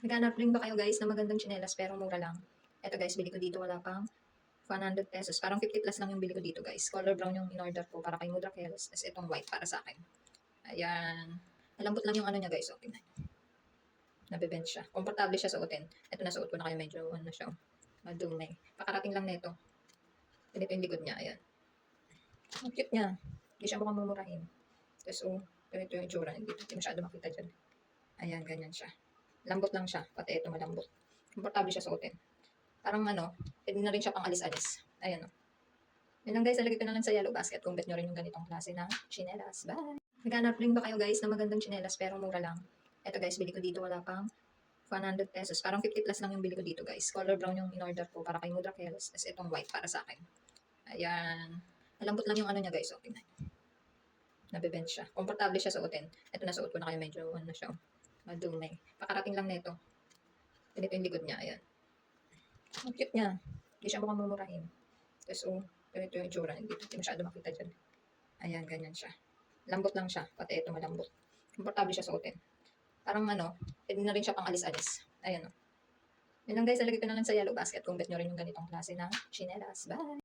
Naghanap rin ba kayo guys na magandang tsinelas pero mura lang? Eto guys, bili ko dito wala pang 100 pesos. Parang 50 plus lang yung bili ko dito guys. Color brown yung in-order ko para kay Mudra Kelos. Tapos itong white para sa akin. Ayan. Malambot lang yung ano niya guys. Okay na. Nabebend siya. Komportable siya suotin. Ito nasuot ko na kayo medyo ano siya. Madumi. Pakarating lang nito. Ganito yung likod niya. Ayan. Ang cute niya. Hindi siya mukhang mumurahin. Tapos ganito yung itsura. Hindi masyado makita dyan. Ayan, ganyan siya. Lambot lang siya. Pati ito malambot. Komportable siya suotin. Parang ano, pwede na rin siya pang alis-alis. Ayan o. Yun lang guys, lalagay ko na lang sa yellow basket kung bet nyo rin yung ganitong klase ng chinelas. Bye! Naghanap rin ba kayo guys na magandang chinelas pero mura lang? Eto guys, bili ko dito wala pang 100 pesos. Parang 50 plus lang yung bili ko dito guys. Color brown yung in-order ko para kay Mudra Kelos. Tapos itong white para sa akin. Ayan. Malambot lang yung ano niya guys. Okay na. Nabebend siya. Komportable siya suotin. Ito nasuot ko na kayo medyo ano siya. Madumi. Pakarating lang nito. Ganito yung likod niya. Ayan. Ang cute niya. Hindi siya mukhang mumurahin. Tapos ganito yung itsura. Hindi masyado makita dyan. Ayan, ganyan siya. Lambot lang siya. Pati ito malambot. Komportable siya suotin. Parang ano, pwede na rin siya pang alis-alis. Ayan o. Yun lang guys, lalagay ko na lang sa yellow basket kung bet nyo rin yung ganitong klase ng chinelas. Bye!